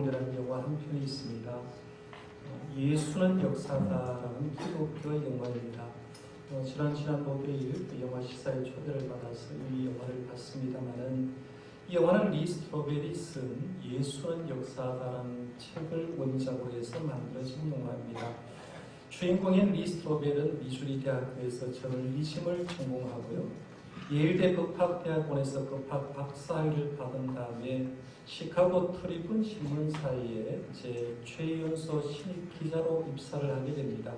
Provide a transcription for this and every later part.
성경이라는 영화 한 편이 있습니다. 예수는 역사다라는 기독교 영화입니다. 지난 목요일 그 영화 시사의 초대를 받아서 이 영화를 봤습니다만은 이 영화는 리 스트로벨이 쓴 예수는 역사다라는 책을 원작으로 해서 만들어진 영화입니다. 주인공인 리 스트로벨은 미주리 대학교에서 저널리즘을 전공하고요. 예일대 법학대학원에서 법학 박사학위를 받은 다음에 시카고 트리뷴 신문사에 최연소 신입 기자로 입사를 하게 됩니다.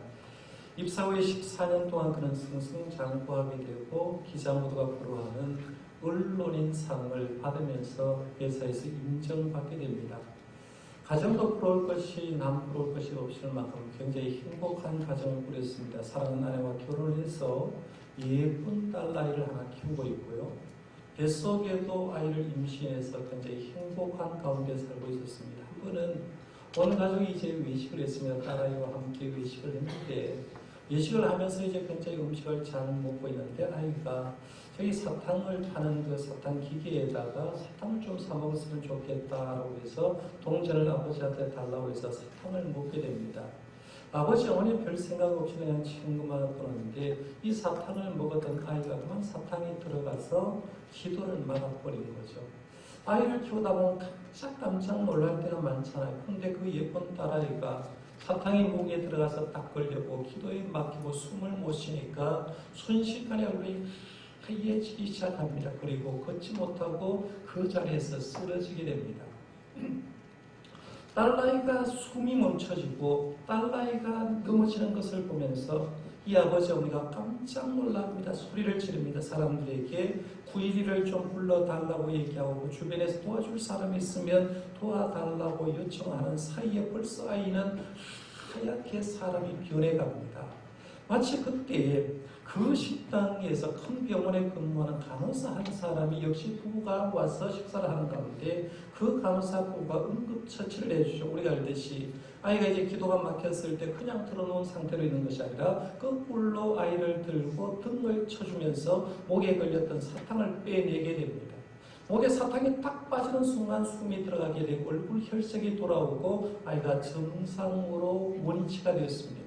입사 후에 14년 동안 그는 승승장구하게 되고 기자 모두가 부러워하는 언론인상을 받으면서 회사에서 인정받게 됩니다. 가정도 부러울 것이 남 부러울 것이 없을 만큼 굉장히 행복한 가정을 꾸렸습니다. 사랑하는 아내와 결혼해서 예쁜 딸아이를 하나 키우고 있고요. 뱃속에도 아이를 임신해서 굉장히 행복한 가운데 살고 있었습니다. 한 번은 온 가족이 이제 외식을 했습니다. 딸아이와 함께 외식을 했는데 외식을 하면서 이제 굉장히 음식을 잘 먹고 있는데 아이가 저기 사탕을 파는 그 사탕 기계에다가 사탕을 좀 사 먹었으면 좋겠다라고 해서 동전을 아버지한테 달라고 해서 사탕을 먹게 됩니다. 아버지 어머니 별 생각 없이 그냥 친구만 보는데 이 사탕을 먹었던 아이가 그만 사탕이 들어가서 기도를 막아버린 거죠. 아이를 키우다 보면 깜짝 놀랄 때가 많잖아요. 그런데 그 예쁜 딸아이가 사탕이 목에 들어가서 딱 걸렸고 기도에 막히고 숨을 못 쉬니까 순식간에 얼굴이 하얘지기 시작합니다. 그리고 걷지 못하고 그 자리에서 쓰러지게 됩니다. 딸아이가 숨이 멈춰지고 딸아이가 넘어지는 것을 보면서 이 아버지 어머니가 깜짝 놀랍니다. 소리를 지릅니다. 사람들에게 911을 좀 불러달라고 얘기하고 주변에서 도와줄 사람이 있으면 도와달라고 요청하는 사이에 벌써 아이는 하얗게 사람이 변해갑니다. 마치 그때 그 식당에서 큰 병원에 근무하는 간호사 한 사람이 역시 부부가 와서 식사를 하는 가운데 그 간호사 부부가 응급처치를 해주죠. 우리가 알듯이 아이가 이제 기도가 막혔을 때 그냥 들어놓은 상태로 있는 것이 아니라 거꾸로 아이를 들고 등을 쳐주면서 목에 걸렸던 사탕을 빼내게 됩니다. 목에 사탕이 딱 빠지는 순간 숨이 들어가게 되고 얼굴 혈색이 돌아오고 아이가 정상으로 원위치가 되었습니다.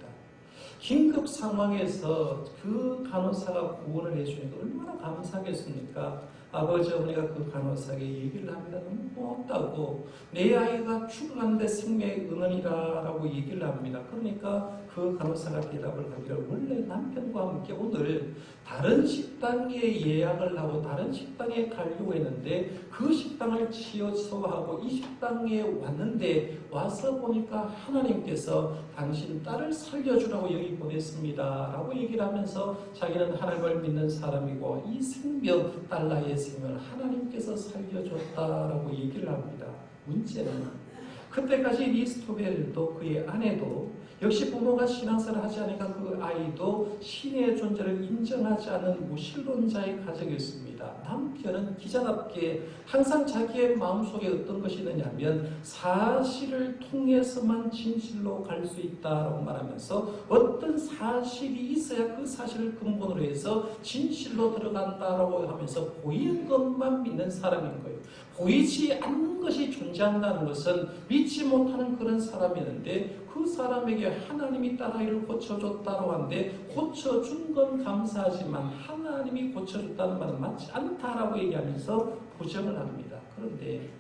긴급 상황에서 그 간호사가 구원을 해주니까 얼마나 감사하겠습니까? 아버지 어머니가 그 간호사에게 얘기를 합니다. 너무 고맙다고. 내 아이가 죽어가는데 생명의 은원이라고 얘기를 합니다. 그러니까 그 간호사가 대답을 하기를 원래 남편과 함께 오늘 다른 식당에 예약을 하고 다른 식당에 가려고 했는데 그 식당을 취소하고 이 식당에 왔는데 와서 보니까 하나님께서 당신 딸을 살려주라고 여기 보냈습니다 라고 얘기를 하면서 자기는 하나님을 믿는 사람이고 이 생명, 딸아이의 생명을 하나님께서 살려줬다라고 얘기를 합니다. 문제는 그때까지 리 스트로벨도 그의 아내도 역시 부모가 신앙생활을 하지 않으니까 그 아이도 신의 존재를 인정하지 않은 무신론자의 가정이었습니다. 남편은 기자답게 항상 자기의 마음속에 어떤 것이 있느냐면 사실을 통해서만 진실로 갈 수 있다라고 말하면서 어떤 사실이 있어야 그 사실을 근본으로 해서 진실로 들어간다라고 하면서 보이는 것만 믿는 사람인 거예요. 보이지 않는 것이 존재한다는 것은 믿지 못하는 그런 사람이었는데 그 사람에게 하나님이 딸아이를 고쳐줬다고 하는데 고쳐준 건 감사하지만 하나님이 고쳐줬다는 말은 맞지 않다라고 얘기하면서 부정을 합니다. 그런데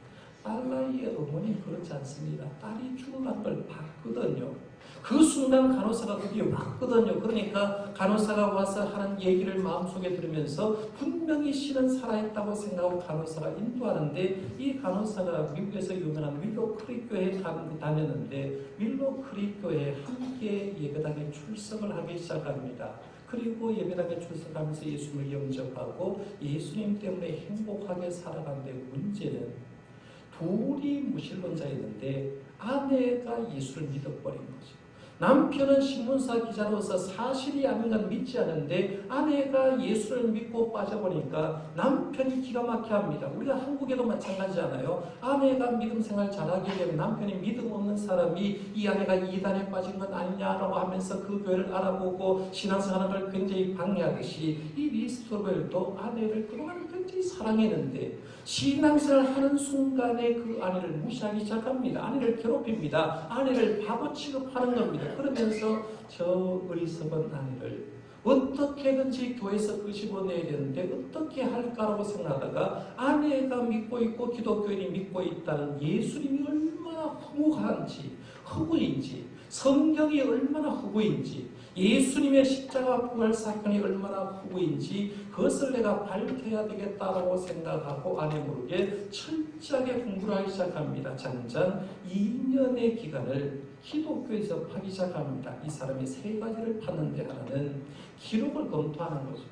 딸아이의 어머니는 그렇지 않습니다. 딸이 죽어간 걸 봤거든요. 그 순간 간호사가 드디어 왔거든요. 그러니까 간호사가 와서 하는 얘기를 마음속에 들으면서 분명히 신은 살아있다고 생각하고 간호사가 인도하는데 이 간호사가 미국에서 유명한 윌로 크릭 교회에 다녔는데 윌로 크릭 교회에 함께 예배당에 출석을 하기 시작합니다. 그리고 예배당에 출석하면서 예수님을 영접하고 예수님 때문에 행복하게 살아가는데 문제는 둘이 무신론자였는데 아내가 예수를 믿어버린 거죠. 남편은 신문사 기자로서 사실이 아닌 건 믿지 않은데 아내가 예수를 믿고 빠져보니까 남편이 기가 막혀 합니다. 우리가 한국에도 마찬가지잖아요. 아내가 믿음 생활 잘하게 되면 남편이 믿음 없는 사람이 이 아내가 이단에 빠진 건 아니냐라고 하면서 그 교회를 알아보고 신앙생활을 굉장히 방해하듯이 이 리 스트로벨도 아내를 그동안 끝까지 사랑했는데 신앙생활을 하는 순간에 그 아내를 무시하기 시작합니다. 아내를 괴롭힙니다. 아내를 바보 취급하는 겁니다. 그러면서 저 어리석은 아내를 어떻게든지 교회에서 끄집어내야 되는데 어떻게 할까라고 생각하다가 아내가 믿고 있고 기독교인이 믿고 있다는 예수님이 얼마나 허무한지 허구인지 성경이 얼마나 허구인지 예수님의 십자가 부활 사건이 얼마나 허구인지 그것을 내가 밝혀야 되겠다라고 생각하고 아내 모르게 철저하게 공부를 하기 시작합니다. 장장 2년의 기간을 기독교에서 파기 시작합니다. 이 사람이 세 가지를 파는데 하나는 기록을 검토하는 거죠.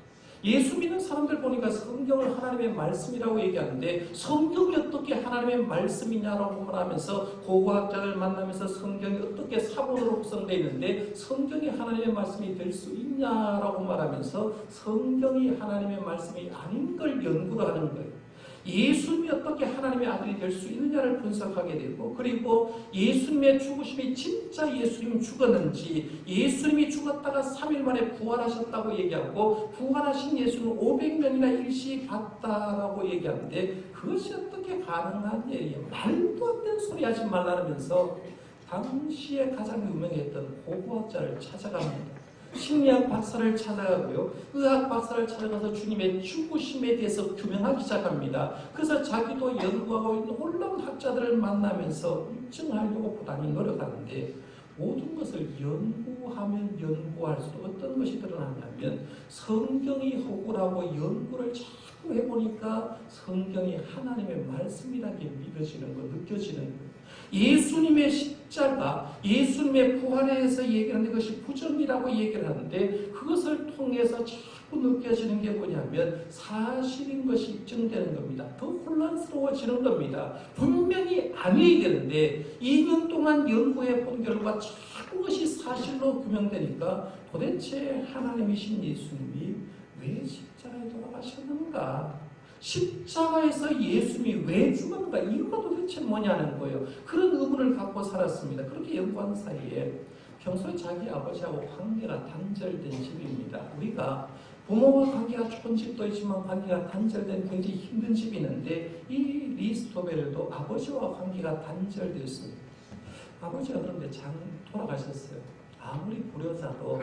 예수 믿는 사람들 보니까 성경을 하나님의 말씀이라고 얘기하는데 성경이 어떻게 하나님의 말씀이냐라고 말하면서 고고학자를 만나면서 성경이 어떻게 사본으로 구성되어 있는데 성경이 하나님의 말씀이 될 수 있냐라고 말하면서 성경이 하나님의 말씀이 아닌 걸 연구를 하는 거예요. 예수님이 어떻게 하나님의 아들이 될 수 있느냐를 분석하게 되고 그리고 예수님의 죽으심이 진짜 예수님이 죽었는지 예수님이 죽었다가 3일 만에 부활하셨다고 얘기하고 부활하신 예수는 500명이나 일시 봤다라고 얘기하는데 그것이 어떻게 가능한 일이에요. 말도 안 되는 소리 하지 말라면서 당시에 가장 유명했던 고고학자를 찾아갑니다. 심리학 박사를 찾아가고요. 의학 박사를 찾아가서 주님의 죽으심에 대해서 규명하기 시작합니다. 그래서 자기도 연구하고 있는 놀라운 학자들을 만나면서 입증하려고 부단히 노력하는데 모든 것을 연구하면 연구할수록 어떤 것이 드러나냐면 성경이 허구라고 연구를 자꾸 해보니까 성경이 하나님의 말씀이라는 게 믿어지는 거, 느껴지는 거예요. 예수님의 십자가, 예수님의 부활에 대해서 얘기하는 것이 부정이라고 얘기를 하는데 그것을 통해서 자꾸 느껴지는 게 뭐냐면 사실인 것이 입증되는 겁니다. 더 혼란스러워지는 겁니다. 분명히 아니어야 되는데 2년 동안 연구해 본 결과 자꾸 것이 사실로 규명되니까 도대체 하나님이신 예수님이 왜 십자가에 돌아가셨는가? 십자가에서 예수님이 왜 죽었는가? 이유가 도대체 뭐냐는 거예요. 그런 의문을 갖고 살았습니다. 그렇게 연구하는 사이에 평소에 자기 아버지하고 관계가 단절된 집입니다. 우리가 부모와 관계가 좋은 집도 있지만 관계가 단절된 굉장히 힘든 집이 있는데 이 리스토벨도 아버지와 관계가 단절되었습니다. 아버지가 그런데 돌아가셨어요. 아무리 불효자도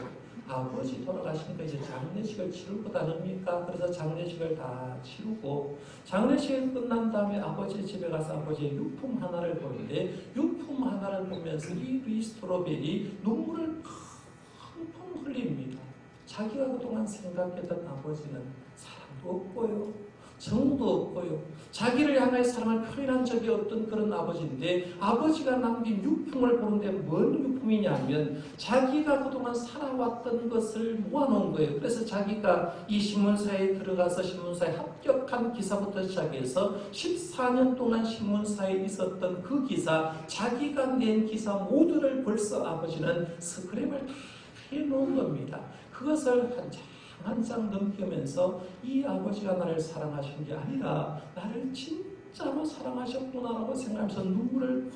아버지 돌아가시니까 이제 장례식을 치를 것 아닙니까? 그래서 장례식을 다 치르고 장례식이 끝난 다음에 아버지 집에 가서 아버지의 유품 하나를 보는데 유품 하나를 보면서 이 리스토벨이 눈물을 펑펑 흘립니다. 자기가 그동안 생각했던 아버지는 사랑도 없고요. 정도 없고요. 자기를 향하여 사랑을 표현한 적이 없던 그런 아버지인데 아버지가 남긴 유품을 보는데 뭔 유품이냐면 자기가 그동안 살아왔던 것을 모아놓은 거예요. 그래서 자기가 이 신문사에 들어가서 신문사에 합격한 기사부터 시작해서 14년 동안 신문사에 있었던 그 기사, 자기가 낸 기사 모두를 벌써 아버지는 스크랩을 다 해놓은 겁니다. 그것을 한 장 넘기면서 이 아버지가 나를 사랑하신 게 아니라 나를 진짜로 사랑하셨구나라고 생각하면서 눈물을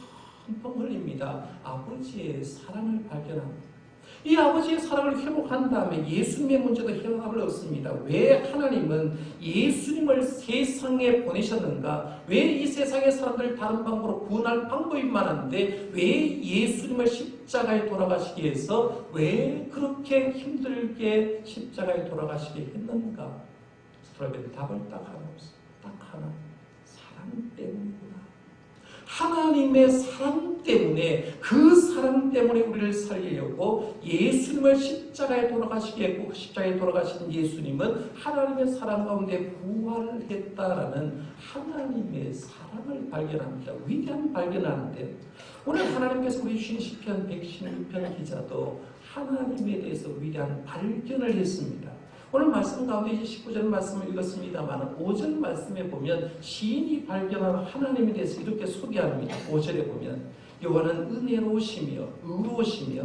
펑펑 흘립니다. 아버지의 사랑을 발견합니다. 이 아버지의 사랑을 회복한 다음에 예수님의 문제도 해답을 얻습니다. 왜 하나님은 예수님을 세상에 보내셨는가? 왜 이 세상의 사람들을 다른 방법으로 구원할 방법이 많은데 왜 예수님을 십자가에 돌아가시게 해서 왜 그렇게 힘들게 십자가에 돌아가시게 했는가? 스트라벨 답을 딱 하나 없습니다. 딱 하나. 사랑 때문이구나. 하나님의 사랑 때문에 그 사랑 때문에 우리를 살리려고 예수님을 십자가에 돌아가시게 했고 그 십자가에 돌아가신 예수님은 하나님의 사랑 가운데 부활을 했다라는 하나님의 사랑을 발견합니다. 위대한 발견하는데 오늘 하나님께서 우리 주신 시편 116편 기자도 하나님에 대해서 위대한 발견을 했습니다. 오늘 말씀 가운데 이제 19절 말씀을 읽었습니다만 5절 말씀에 보면 시인이 발견한 하나님에 대해서 이렇게 소개합니다. 5절에 보면 여호와는 은혜로우시며 의로우시며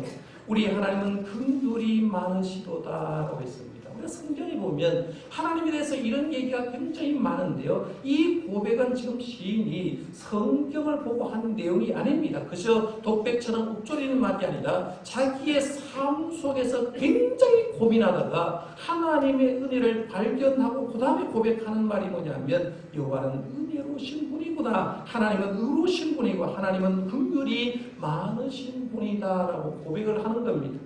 우리 하나님은 긍휼이 많으시도다 라고 했습니다. 우리가 성경에 보면 하나님에 대해서 이런 얘기가 굉장히 많은데요. 이 고백은 지금 시인이 성경을 보고 하는 내용이 아닙니다. 그저 독백처럼 읊조리는 말이 아니라 자기의 삶 속에서 굉장히 고민하다가 하나님의 은혜를 발견하고 그 다음에 고백하는 말이 뭐냐면 여호와는 은혜로우신 분이구나. 하나님은 의로우신 분이고 하나님은 긍휼이 많으신 분이다라고 고백을 하는 겁니다.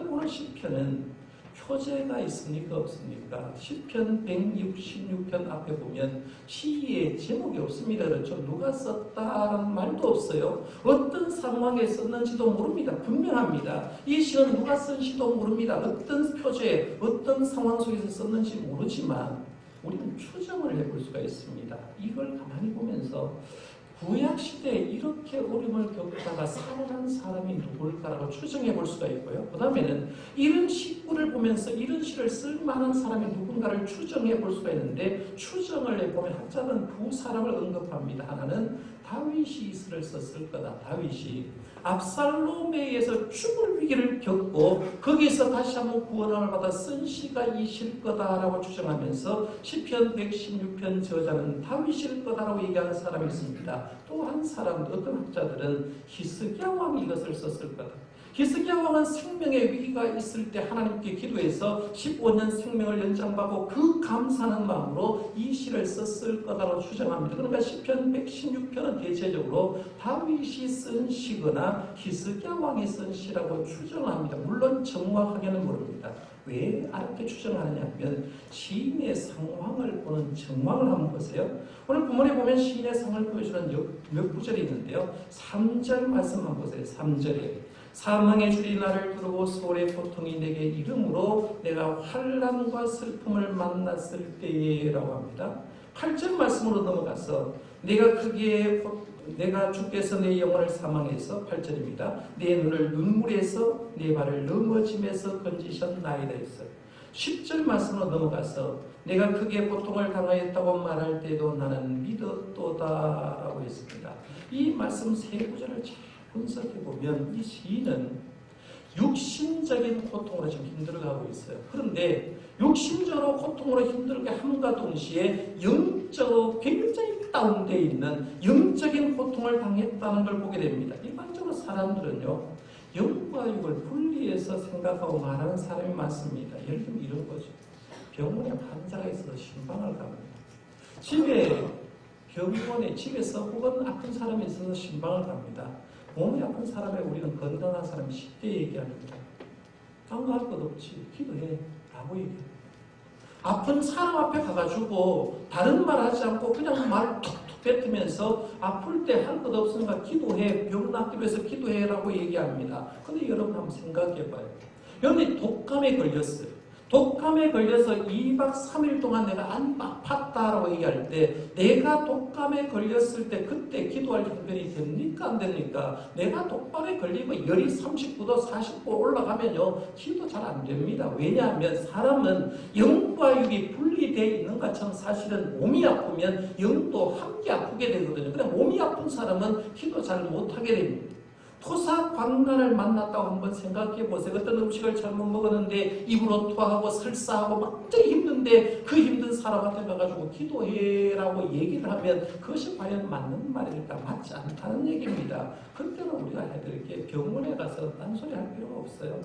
오늘 시편은 표제가 있습니까 없습니까? 시편 166편 앞에 보면 시의 제목이 없습니다. 그렇죠? 누가 썼다라는 말도 없어요. 어떤 상황에 썼는지도 모릅니다. 분명합니다. 이 시는 누가 쓴 시도 모릅니다. 어떤 표제, 어떤 상황 속에서 썼는지 모르지만 우리는 추정을 해볼 수가 있습니다. 이걸 가만히 보면서 구약시대에 이렇게 어려움을 겪다가 살아난 사람이 누굴까라고 추정해 볼 수가 있고요. 그 다음에는 이런 시구를 보면서 이런 시를 쓸 만한 사람이 누군가를 추정해 볼 수가 있는데 추정을 해보면 학자는 두 사람을 언급합니다. 하나는 다윗이 이 시를 썼을 거다. 다윗이 압살롬에 의해서 죽을 위기를 겪고 거기서 다시 한번 구원을 받아 쓴 시가 이 시일 거다라고 추정하면서 시편 116편 저자는 다윗일 거다라고 얘기하는 사람이 있습니다. 또 한 사람, 어떤 학자들은 히스기야 왕이 이것을 썼을 거다. 히스기야 왕은 생명의 위기가 있을 때 하나님께 기도해서 15년 생명을 연장받고 그 감사하는 마음으로 이 시를 썼을 거다라고 추정합니다. 그러니까 시편 116편은 대체적으로 다윗이 쓴 시거나 히스기야 왕이 쓴 시라고 추정합니다. 물론 정확하게는 모릅니다. 왜 이렇게 추정하느냐 하면 시인의 상황을 보는 정황을 한번 보세요. 오늘 본문에 보면 시인의 상황을 보여주는 몇 구절이 있는데요. 3절 말씀만 보세요. 3절에 사망의 줄이 나를 두르고 소울의 고통이 내게 이름으로 내가 환난과 슬픔을 만났을 때라고 합니다. 8절 말씀으로 넘어가서 내가 주께서 내 영혼을 사망해서 8절입니다. 내 눈을 눈물에서 내 발을 넘어짐에서 건지셨나이다 했어요. 10절 말씀으로 넘어가서 내가 크게 고통을 당하였다고 말할 때도 나는 믿었도다라고 했습니다. 이 말씀 세 구절을 잘 분석해보면 이 시인은 육신적인 고통으로 지금 힘들어가고 있어요. 그런데 육신적으로 고통으로 힘들게 함과 동시에 영적으로 굉장히 다운되어 있는 영적인 고통을 당했다는 걸 보게 됩니다. 일반적으로 사람들은요, 영과 육을 분리해서 생각하고 말하는 사람이 많습니다. 예를 들면 이런 거죠. 병원에 환자가 있어서 신방을 갑니다. 집에서 혹은 아픈 사람이 있어서 신방을 갑니다. 몸이 아픈 사람에 우리는 건강한 사람이 쉽게 얘기합니다. 딴거 할 것 없지. 기도해. 라고 얘기해요. 아픈 사람 앞에 가가지고 다른 말 하지 않고 그냥 말 툭툭 뱉으면서 아플 때 할 것 없으니까 기도해. 병 낫기 위해서 기도해라고 얘기합니다. 근데 여러분 한번 생각해봐요. 여러분이 독감에 걸렸어요. 독감에 걸려서 2박 3일 동안 내가 안 아팠다라고 얘기할 때 내가 독감에 걸렸을 때 그때 기도할 형편이 됩니까? 안 됩니까? 내가 독감에 걸리고 열이 39도 40도 올라가면요 기도 잘 안 됩니다. 왜냐하면 사람은 영과 육이 분리되어 있는 것처럼 사실은 몸이 아프면 영도 함께 아프게 되거든요. 그냥 몸이 아픈 사람은 기도 잘 못하게 됩니다. 토사광난을 만났다고 한번 생각해 보세요. 어떤 음식을 잘못 먹었는데 입으로 토하고 설사하고 막 굉장히 힘든데 그 힘든 사람한테 가가지고 기도해라고 얘기를 하면 그것이 과연 맞는 말일까? 맞지 않다는 얘기입니다. 그때는 우리가 해드릴 게 병원에 가서 딴소리 할 필요가 없어요.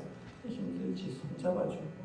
힘들지 손잡아주고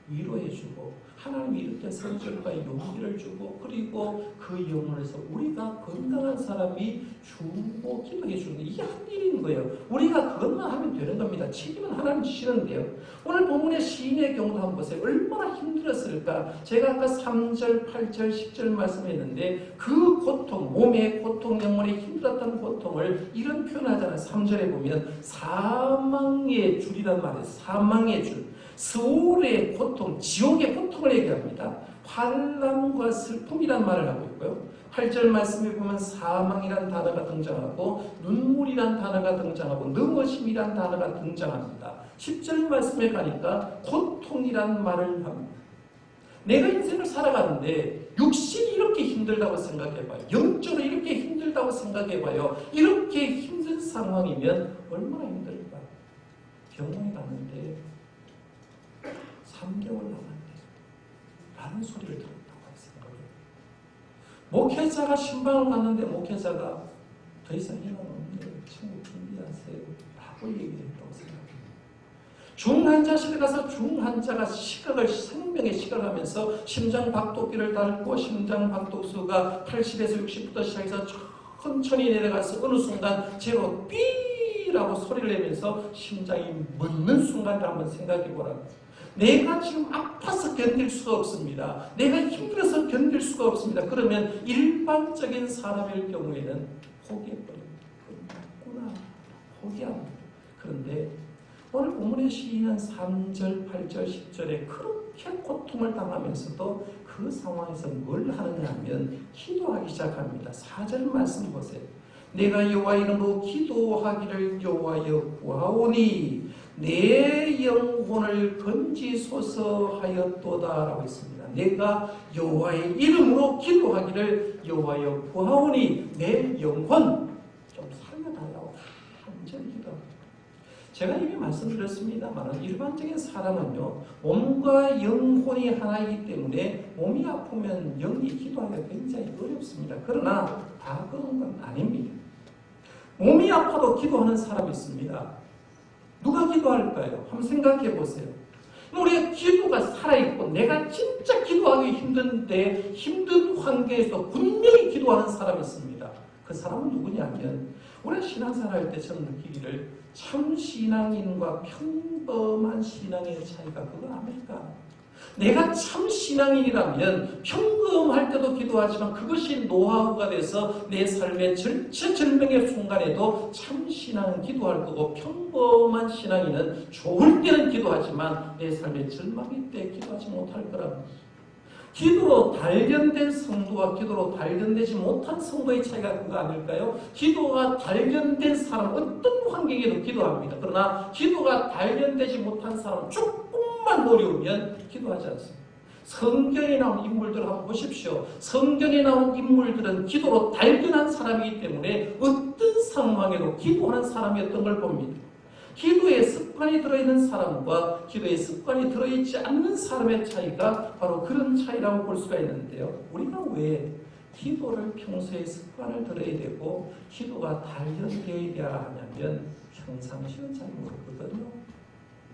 위로해주고 하나님이 이렇게 성질과 용기를 주고 그리고 그 영혼에서 우리가 건강한 사람이 주고 기도해 주는 게 이게 한 일인 거예요. 우리가 그것만 하면 되는 겁니다. 책임은 하나님 지시는데요. 오늘 본문의 시인의 경우도 한번 보세요. 얼마나 힘들었을까. 제가 아까 3절, 8절, 10절 말씀했는데 그 고통, 몸의 고통, 영혼의 힘들었던 고통을 이런 표현하잖아요. 3절에 보면 사망의 줄이란 말이에요. 사망의 줄. 스올의 고통, 지옥의 고통을 얘기합니다. 환난과 슬픔이란 말을 하고 있고요. 8절 말씀에 보면 사망이란 단어가 등장하고 눈물이란 단어가 등장하고 넘어짐이란 단어가 등장합니다. 10절 말씀에 가니까 고통이란 말을 합니다. 내가 인생을 살아가는데 육신이 이렇게 힘들다고 생각해봐요. 영적으로 이렇게 힘들다고 생각해봐요. 이렇게 힘든 상황이면 얼마나 힘들까. 병원에 갔는데 3개월 남았네요. 라는 소리를 들었다고 했어요. 목회자가 신방을 갔는데 목회자가 더 이상 희망 없네요. 천국 준비하세요. 라고 얘기를 했다고 생각합니다. 중환자실에 가서 중환자가 시각을, 생명의 시각을 하면서 심장박동기를 닳고 심장박동수가 80에서 60부터 시작해서 천천히 내려가서 어느 순간 제로 삐라고 소리를 내면서 심장이 멎는 순간을 한번 생각해 보라고. 내가 지금 아파서 견딜 수가 없습니다. 내가 힘들어서 견딜 수가 없습니다. 그러면 일반적인 사람일 경우에는 포기해버립니다. 끝났구나. 포기합니다. 그런데 오늘 본문의 시인은 3절, 8절, 10절에 그렇게 고통을 당하면서도 그 상황에서 뭘 하느냐 하면 기도하기 시작합니다. 4절 말씀 보세요. 내가 여호와 이름으로 기도하기를 여호와여 구하오니 내 영혼을 건지소서 하였도다 라고 했습니다. 내가 여호와의 이름으로 기도하기를 여호와여 구하오니 내 영혼 좀 살려달라고 간절히 기도합니다. 제가 이미 말씀드렸습니다만 일반적인 사람은요, 몸과 영혼이 하나이기 때문에 몸이 아프면 영이 기도하기가 굉장히 어렵습니다. 그러나 다 그런 건 아닙니다. 몸이 아파도 기도하는 사람이 있습니다. 누가 기도할까요? 한번 생각해 보세요. 우리가 기도가 살아있고 내가 진짜 기도하기 힘든데 힘든 환경에서 분명히 기도하는 사람이 있습니다. 그 사람은 누구냐면 우리가 신앙생활 할 때 저는 느끼기를 참 신앙인과 평범한 신앙의 차이가 그거 아닐까? 내가 참 신앙인이라면 평범할 때도 기도하지만 그것이 노하우가 돼서 내 삶의 절체절명의 순간에도 참 신앙은 기도할 거고 평범한 신앙인은 좋을 때는 기도하지만 내 삶의 절망일 때 기도하지 못할 거랍니다. 기도로 단련된 성도와 기도로 단련되지 못한 성도의 차이가 그거 아닐까요? 기도가 단련된 사람은 어떤 환경에도 기도합니다. 그러나 기도가 단련되지 못한 사람은 조금만 어려우면 기도하지 않습니다. 성경에 나온 인물들을 한번 보십시오. 성경에 나온 인물들은 기도로 단련한 사람이기 때문에 어떤 상황에도 기도하는 사람이었던 걸 봅니다. 기도에 습관이 들어있는 사람과 기도에 습관이 들어있지 않는 사람의 차이가 바로 그런 차이라고 볼 수가 있는데요. 우리가 왜 기도를 평소에 습관을 들어야 되고 기도가 단련되어야 하냐면 평상시는 잘 모르거든요.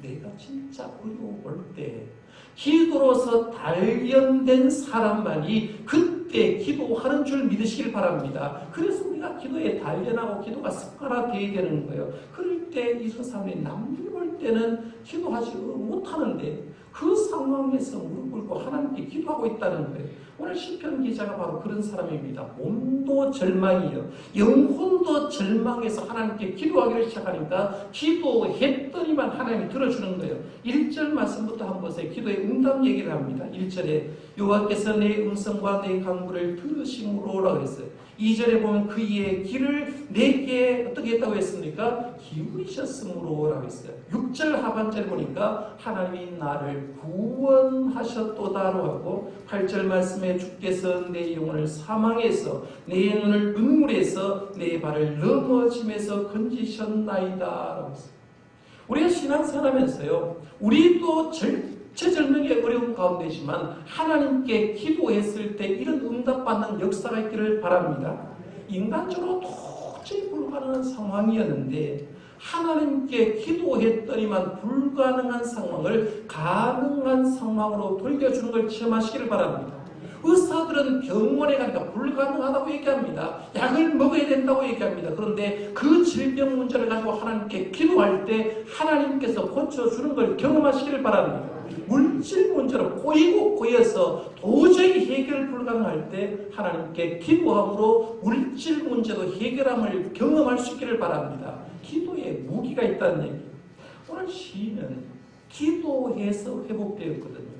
내가 진짜 어려울 때 기도로서 단련된 사람만이 그때 기도하는 줄 믿으시길 바랍니다. 그래서 우리가 기도에 단련하고 기도가 습관화되어야 되는 거예요. 그럴 때 이런 사람이 남들 볼 때는 기도하지 못하는데 그 상황에서 무릎 꿇고 하나님께 기도하고 있다는 거예요. 오늘 시편 기자가 바로 그런 사람입니다. 몸도 절망이요, 영혼도 절망해서 하나님께 기도하기를 시작하니까 기도했더니만 하나님이 들어주는 거예요. 1절 말씀부터 한번 보세요. 기도의 응답 얘기를 합니다. 1절에 여호와께서 내 음성과 내 간구를 들으심으로라고 했어요. 2절에 보면 그의 귀를 내게 어떻게 했다고 했습니까? 기울이셨으므로라고 했어요. 6절 하반절 보니까 하나님이 나를 구원하셨도다라고 하고 8절 말씀에 주께서 내 영혼을 사망에서 내 눈을 눈물에서 내 발을 넘어짐에서 건지셨나이다라고 했어요. 우리가 신앙생활하면서요, 우리도 절체절명의 어려움 가운데지만 하나님께 기도했을 때 이런 응답받는 역사가 있기를 바랍니다. 인간적으로 도저히 불가능한 상황이었는데 하나님께 기도했더니만 불가능한 상황을 가능한 상황으로 돌려주는 걸 체험하시기를 바랍니다. 의사들은 병원에 가니까 불가능하다고 얘기합니다. 약을 먹어야 된다고 얘기합니다. 그런데 그 질병 문제를 가지고 하나님께 기도할 때 하나님께서 고쳐주는 걸 경험하시기를 바랍니다. 물질 문제로 꼬이고 꼬여서 도저히 해결 불가능할 때 하나님께 기도함으로 물질 문제도 해결함을 경험할 수 있기를 바랍니다. 기도에 무기가 있다는 얘기예요. 오늘 시인은 기도해서 회복되었거든요.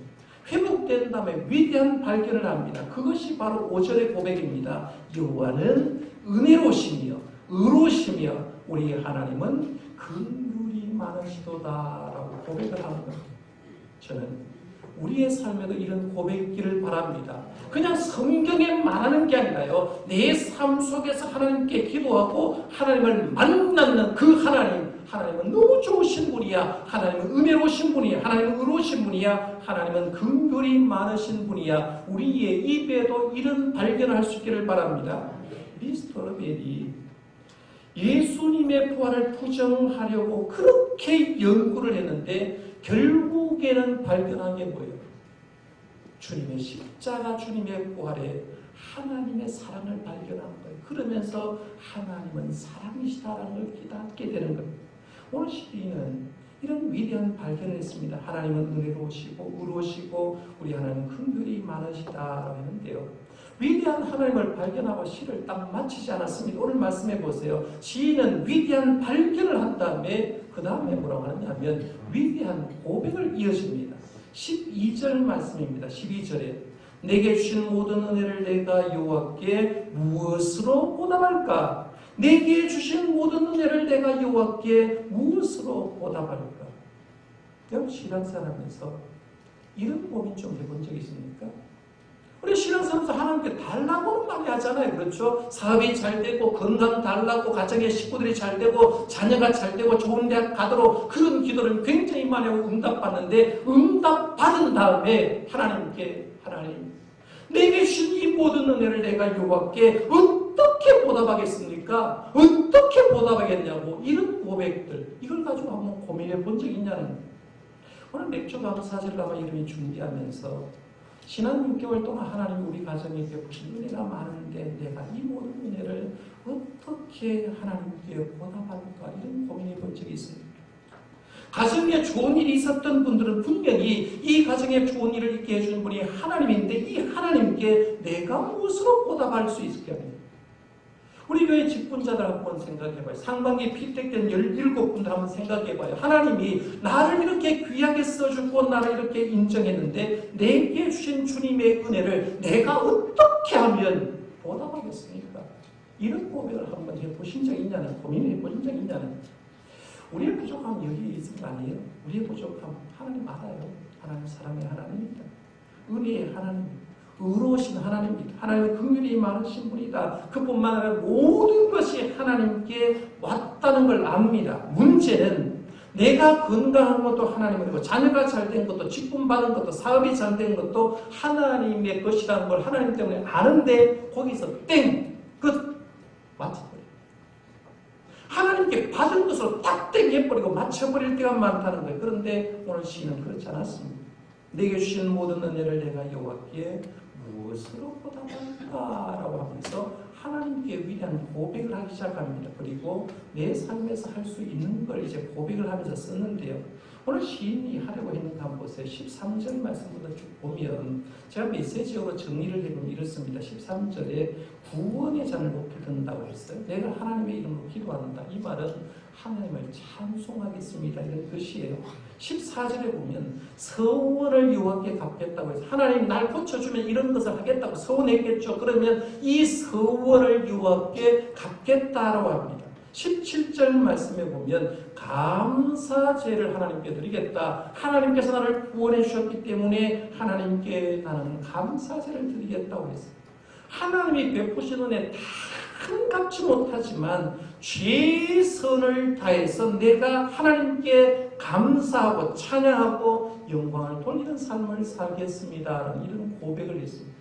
회복된 다음에 위대한 발견을 합니다. 그것이 바로 5절의 고백입니다. 여호와는 은혜로우시며 의로우시며 우리 하나님은 긍휼이 많으시도다라고 고백을 하는 겁니다. 저는 우리의 삶에도 이런 고백이 있기를 바랍니다. 그냥 성경에 말하는 게 아니라요, 내 삶 속에서 하나님께 기도하고 하나님을 만나는 그 하나님, 하나님은 너무 좋으신 분이야. 하나님은 은혜로우신 분이야. 하나님은 의로우신 분이야. 하나님은 긍휼이 많으신 분이야. 우리의 입에도 이런 발견을 할 수 있기를 바랍니다. 미스터 벨이 예수님의 부활을 부정하려고 그렇게 연구를 했는데 결국에는 발견한 게 뭐예요? 주님의 십자가, 주님의 부활에 하나님의 사랑을 발견한 거예요. 그러면서 하나님은 사랑이시다라는 걸 깨닫게 되는 겁니다. 오늘 시인은 이런 위대한 발견을 했습니다. 하나님은 은혜로우시고 의로우시고 우리 하나님은 긍휼이 많으시다라고 했는데요. 위대한 하나님을 발견하고 시를 딱 마치지 않았습니다. 오늘 말씀해 보세요. 시인은 위대한 발견을 한 다음에 그 다음에 뭐라고 하냐면 위대한 고백을 이어집니다. 12절 말씀입니다. 12절에 내게 주신 모든 은혜를 내가 여호와께 무엇으로 보답할까? 내게 주신 모든 은혜를 내가 여호와께 무엇으로 보답할까? 여러분 신앙생활하면서 이런 고민 좀 해본 적 있습니까? 우리 신앙생활에서 하나님께 달라고는 많이 하잖아요. 그렇죠? 사업이 잘 되고 건강 달라고 가정의 식구들이 잘 되고 자녀가 잘 되고 좋은 대학 가도록 그런 기도를 굉장히 많이 하고 응답받는데 응답받은 다음에 하나님께 하나님 내게 주신 이 모든 은혜를 내가 여호와께 어떻게 보답하겠습니까? 어떻게 보답하겠냐고 이런 고백들 이걸 가지고 한번 고민해 본 적이 있냐는 거예요. 오늘 맥주 감사절 아마 이름이 준비하면서 지난 6개월 동안 하나님이 우리 가정에 베푸신 은혜가 많은데 내가 이 모든 은혜를 어떻게 하나님께 보답할까 이런 고민해 본 적이 있습니다. 가정에 좋은 일이 있었던 분들은 분명히 이 가정에 좋은 일을 있게 해주는 분이 하나님인데 이 하나님께 내가 무엇으로 보답할 수 있을까? 우리 교회 직분자들 한번 생각해봐요. 상반기 피택된 17분들 한번 생각해봐요. 하나님이 나를 이렇게 귀하게 써주고 나를 이렇게 인정했는데 내게 주신 주님의 은혜를 내가 어떻게 하면 보답하겠습니까? 이런 고백을 한번 해보신 적이 있냐는 고민을 해보신 적이 있냐는 우리의 부족함 여기 있는 거 아니에요? 우리의 부족함 하나님 알아요. 하나님 사랑의 하나님입니다. 은혜의 하나님입니다. 의로우신 하나님입니다. 하나님은 긍휼이 많으신 분이다. 그뿐만 아니라 모든 것이 하나님께 왔다는 걸 압니다. 문제는 내가 건강한 것도 하나님이고 자녀가 잘된 것도 직분받은 것도 사업이 잘된 것도 하나님의 것이라는 걸 하나님 때문에 아는데 거기서 땡! 끝! 맞춰버려요. 하나님께 받은 것으로 딱 땡겨버리고 맞춰버릴 때가 많다는 거예요. 그런데 오늘 시인은 그렇지 않았습니다. 내게 주신 모든 은혜를 내가 여호와께 무엇으로 보답할까라고 하면서 하나님께 위대한 고백을 하기 시작합니다. 그리고 내 삶에서 할 수 있는 걸 이제 고백을 하면서 썼는데요. 오늘 시인이 하려고 했는 거 한번 보세요. 13절 말씀부터 쭉 보면 제가 메시지로 정리를 해보면 이렇습니다. 13절에 구원의 잔을 높이 든다고 했어요. 내가 하나님의 이름으로 기도한다. 이 말은 하나님을 찬송하겠습니다. 이런 뜻이에요. 14절에 보면 서원을 여호와께 갚겠다고 해서 하나님 날 고쳐주면 이런 것을 하겠다고 서원했겠죠. 그러면 이 서원을 여호와께 갚겠다라고 합니다. 17절 말씀에 보면 감사제를 하나님께 드리겠다. 하나님께서 나를 구원해 주셨기 때문에 하나님께 나는 감사제를 드리겠다고 했어요. 하나님이 베푸신 은혜 다 갚지 못하지만 최선을 다해서 내가 하나님께 감사하고 찬양하고 영광을 돌리는 삶을 살겠습니다라는 이런 고백을 했습니다.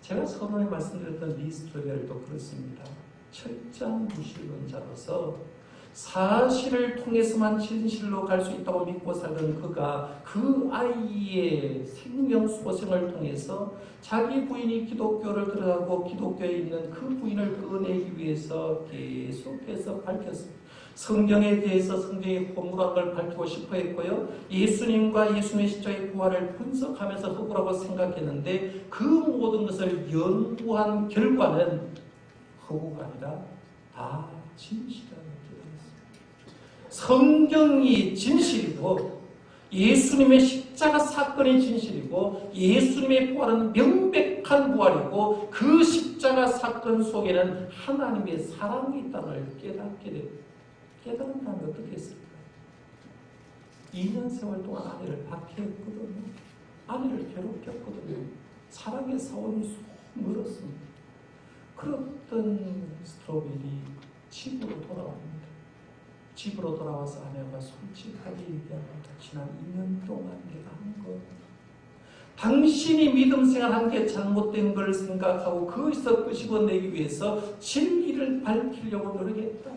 제가 서론에 말씀드렸던 리스트벨도 그렇습니다. 철저한 무신론자로서 사실을 통해서만 진실로 갈 수 있다고 믿고 살던 그가 그 아이의 생명소생을 통해서 자기 부인이 기독교를 들어가고 기독교에 있는 그 부인을 꺼내기 위해서 계속해서 밝혔습니다. 성경에 대해서 성경의 허물한 걸 밝히고 싶어 했고요. 예수님과 예수님의 십자가의 부활을 분석하면서 허구라고 생각했는데 그 모든 것을 연구한 결과는 허구가 아니라 다 진실이라는 것입니다. 성경이 진실이고 예수님의 십자가 사건이 진실이고 예수님의 부활은 명백한 부활이고 그 십자가 사건 속에는 하나님의 사랑이 있다는 걸 깨닫게 됩니다. 깨달은 다음에 어떻게 했을까? 2년 세월 동안 아내를 박해했거든요. 아내를 괴롭혔거든요. 사랑의 사원이 속 멀었습니다. 그렇던 스트로벨이 집으로 돌아옵니다. 집으로 돌아와서 아내가 솔직하게 얘기합니다. 지난 2년 동안 내가 한 거, 당신이 믿음 생활한 게 잘못된 걸 생각하고 거기서 끄집어내기 위해서 진리를 밝히려고 노력했다.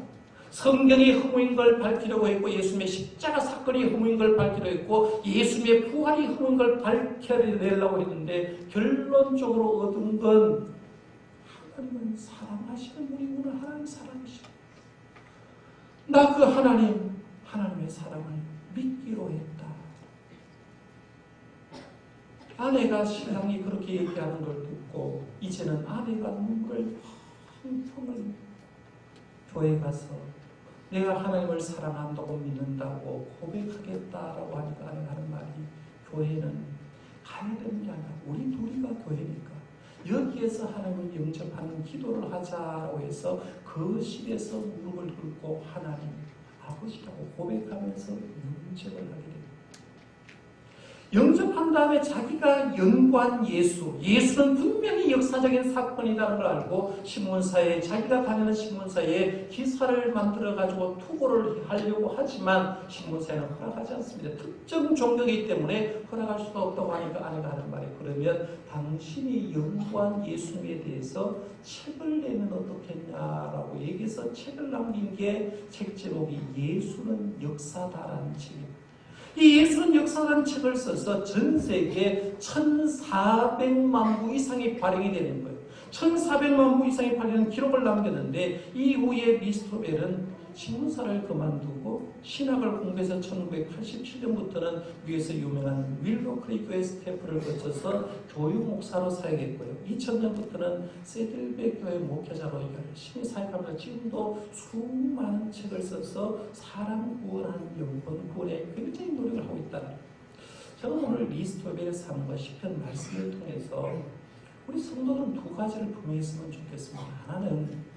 성경이 허무인 걸 밝히려고 했고, 예수님의 십자가 사건이 허무인 걸 밝히려고 했고, 예수님의 부활이 허무인 걸 밝혀내려고 했는데, 결론적으로 얻은 건 하나님은 사랑하시는 분이구나. 하나님 사랑이시고, 나 그 하나님의 사랑을 믿기로 했다. 아내가 신랑이 그렇게 얘기하는 걸 듣고 이제는 아내가 눈물을 펑펑을 교회 가서 내가 하나님을 사랑한다고 믿는다고 고백하겠다라고 하니까 아내가 하는 말이, 교회는 가야 되는 게 아니라 우리 둘이가 교회니까 여기에서 하나님을 영접하는 기도를 하자라고 해서 거실에서 무릎을 꿇고 하나님 아버지라고 고백하면서 영접을 하게 됩니다. 영접한 다음에 자기가 연구한 예수는 분명히 역사적인 사건이라는 걸 알고 신문사에, 자기가 다니는 신문사에 기사를 만들어가지고 투고를 하려고 하지만 신문사에는 허락하지 않습니다. 특정 종교이기 때문에 허락할 수가 없다고 하니까 아내가 하는 말이, 그러면 당신이 연구한 예수님에 대해서 책을 내면 어떻겠냐라고 얘기해서 책을 남긴 게 책 제목이 예수는 역사다라는 책입니다. 이 예수는 역사라는 책을 써서 전 세계 1,400만 부 이상이 발행이 되는 거예요. 1,400만 부 이상이 발행한 기록을 남겼는데, 이후에 리스토벨은 신문사를 그만두고 신학을 공부해서 1987년부터는 미국에서 유명한 윌로 크릭 교회 스태프를 거쳐서 교육 목사로 사역했고요. 2000년부터는 세들백 교회 목회자로 열심히 사역하면서 지금도 수많은 책을 써서 사람 구원하는 영혼 구원에 굉장히 노력을 하고 있다. 저는 오늘 리스토벨의 삶과 시편 말씀을 통해서 우리 성도는 두 가지를 분명히 했으면 좋겠습니다. 하나는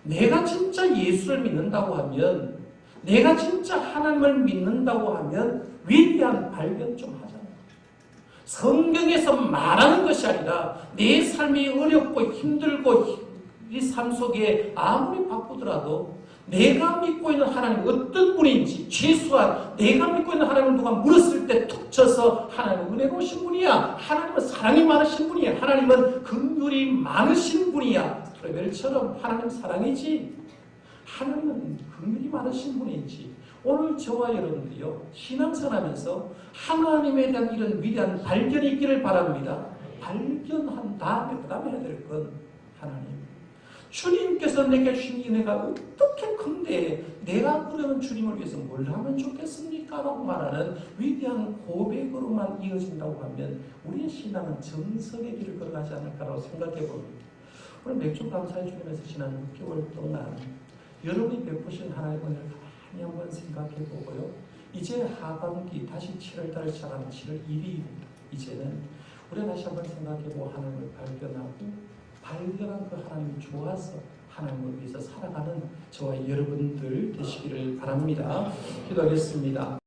내가 진짜 예수를 믿는다고 하면, 내가 진짜 하나님을 믿는다고 하면 위대한 발견 좀 하잖아요. 성경에서 말하는 것이 아니라 내 삶이 어렵고 힘들고 이 삶 속에 아무리 바쁘더라도 내가 믿고 있는 하나님 어떤 분인지, 최소한 내가 믿고 있는 하나님을 누가 물었을 때 툭 쳐서 하나님은 은혜로우신 분이야, 하나님은 사랑이 많으신 분이야, 하나님은 긍휼이 많으신 분이야, 프레벨처럼 하나님 사랑이지, 하나님은 긍휼이 많으신 분이지. 오늘 저와 여러분들이요, 신앙생활하면서 하나님에 대한 이런 위대한 발견이 있기를 바랍니다. 발견한 다음에 그 다음에 해야 될 건 하나님, 주님께서 내게 주신 은혜가 어떻게 큰데 내가 그러면 주님을 위해서 뭘 하면 좋겠습니까? 라고 말하는 위대한 고백으로만 이어진다고 하면 우리의 신앙은 정석의 길을 걸어가지 않을까라고 생각해 봅니다. 오늘 맥주 감사의 주님에서 지난 6개월 동안 여러분이 베푸신 하나님의 은혜를 가만히 한번 생각해 보고요. 이제 하반기 다시 7월달 시작하는 7월 1일입니다. 이제는 우리가 다시 한번 생각해보고 하나님을 발견하고 발견한 그 하나님이 좋아서 하나님을 위해서 살아가는 저와 여러분들 되시기를 바랍니다. 기도하겠습니다.